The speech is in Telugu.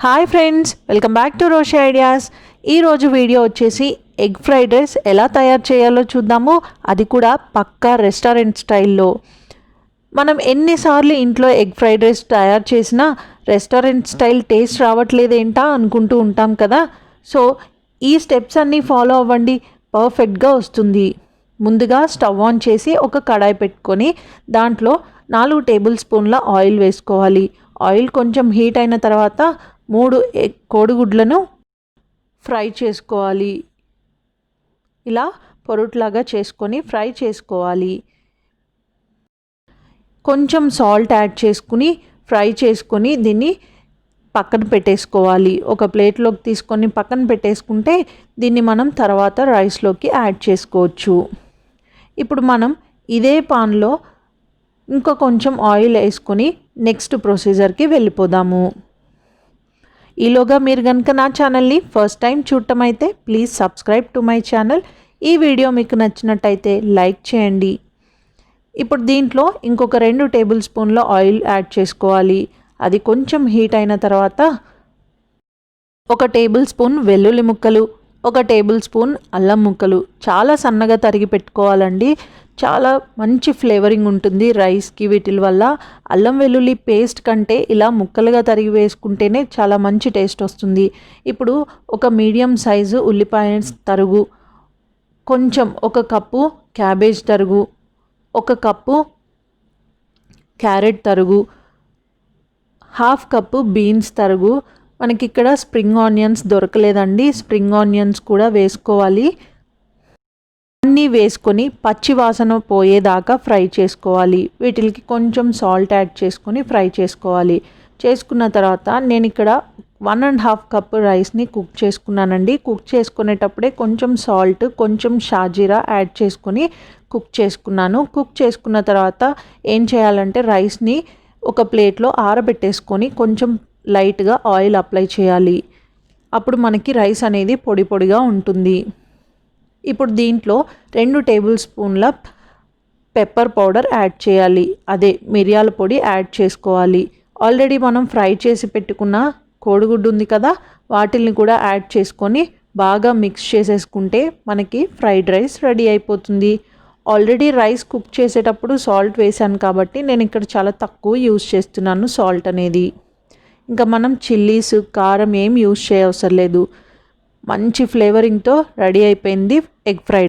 Hi friends, welcome back to Roshi ideas. ఈరోజు వీడియో వచ్చేసి ఎగ్ ఫ్రైడ్ రైస్ ఎలా తయారు చేయాలో చూద్దాము. అది కూడా పక్కా రెస్టారెంట్ స్టైల్లో. మనం ఎన్నిసార్లు ఇంట్లో ఎగ్ ఫ్రైడ్ రైస్ తయారు చేసినా రెస్టారెంట్ స్టైల్ టేస్ట్ రావట్లేదేంటా అనుకుంటూ ఉంటాం కదా. సో ఈ స్టెప్స్ అన్నీ ఫాలో అవ్వండి, పర్ఫెక్ట్గా వస్తుంది. ముందుగా స్టవ్ ఆన్ చేసి ఒక కడాయి పెట్టుకొని దాంట్లో 4 టేబుల్ స్పూన్ల ఆయిల్ వేసుకోవాలి. ఆయిల్ కొంచెం హీట్ అయిన తర్వాత 3 కోడిగుడ్లను ఫ్రై చేసుకోవాలి. ఇలా పొరుట్లాగా చేసుకొని ఫ్రై చేసుకోవాలి. కొంచెం సాల్ట్ యాడ్ చేసుకుని ఫ్రై చేసుకొని దీన్ని పక్కన పెట్టేసుకోవాలి. ఒక ప్లేట్లోకి తీసుకొని పక్కన పెట్టేసుకుంటే దీన్ని మనం తర్వాత రైస్లోకి యాడ్ చేసుకోవచ్చు. ఇప్పుడు మనం ఇదే పాన్లో ఇంకా కొంచెం ఆయిల్ వేసుకొని నెక్స్ట్ ప్రొసీజర్కి వెళ్ళిపోదాము. ఈలోగా మీరు కనుక నా ఛానల్ని ఫస్ట్ టైం చూడటం అయితే please subscribe to my channel. ఈ వీడియో మీకు నచ్చినట్టయితే లైక్ చేయండి. ఇప్పుడు దీంట్లో ఇంకొక 2 టేబుల్ స్పూన్ల ఆయిల్ యాడ్ చేసుకోవాలి. అది కొంచెం హీట్ అయిన తర్వాత 1 టేబుల్ స్పూన్ వెల్లుల్లి ముక్కలు, 1 టేబుల్ స్పూన్ అల్లం ముక్కలు చాలా సన్నగా తరిగి పెట్టుకోవాలండి. చాలా మంచి ఫ్లేవరింగ్ ఉంటుంది రైస్కి వీటి వల్ల. అల్లం వెల్లుల్లి పేస్ట్ కంటే ఇలా ముక్కలుగా తరిగి వేసుకుంటేనే చాలా మంచి టేస్ట్ వస్తుంది. ఇప్పుడు ఒక మీడియం సైజు ఉల్లిపాయ తరుగు, కొంచెం 1 కప్పు క్యాబేజ్ తరుగు, 1 కప్పు క్యారెట్ తరుగు, 1/2 కప్పు బీన్స్ తరుగు. మనకి ఇక్కడ స్ప్రింగ్ ఆనియన్స్ దొరకలేదండి, స్ప్రింగ్ ఆనియన్స్ కూడా వేసుకోవాలి. అన్నీ వేసుకొని పచ్చి వాసన పోయేదాకా ఫ్రై చేసుకోవాలి. వీటికి కొంచెం సాల్ట్ యాడ్ చేసుకొని ఫ్రై చేసుకోవాలి. చేసుకున్న తర్వాత నేను ఇక్కడ 1.5 కప్పు రైస్ని కుక్ చేసుకున్నానండి. కుక్ చేసుకునేటప్పుడే కొంచెం సాల్ట్, కొంచెం షాజీరా యాడ్ చేసుకొని కుక్ చేసుకున్నాను. కుక్ చేసుకున్న తర్వాత ఏం చేయాలంటే రైస్ని ఒక ప్లేట్లో ఆరబెట్టేసుకొని కొంచెం లైట్గా ఆయిల్ అప్లై చేయాలి. అప్పుడు మనకి రైస్ అనేది పొడి పొడిగా ఉంటుంది. ఇప్పుడు దీంట్లో 2 టేబుల్ స్పూన్ల పెప్పర్ పౌడర్ యాడ్ చేయాలి. అదే మిరియాల పొడి యాడ్ చేసుకోవాలి. ఆల్రెడీ మనం ఫ్రై చేసి పెట్టుకున్న కోడిగుడ్డు ఉంది కదా, వాటిల్ని కూడా యాడ్ చేసుకొని బాగా మిక్స్ చేసేసుకుంటే మనకి ఫ్రైడ్ రైస్ రెడీ అయిపోతుంది. ఆల్రెడీ రైస్ కుక్ చేసేటప్పుడు సాల్ట్ వేసాను కాబట్టి నేను ఇక్కడ చాలా తక్కువ యూస్ చేస్తున్నాను సాల్ట్ అనేది. ఇంకా మనం చిల్లీస్, కారం ఏం యూస్ చేయవసరం లేదు. మంచి ఫ్లేవరింగ్తో రెడీ అయిపోయింది ఎగ్ ఫ్రైడ్.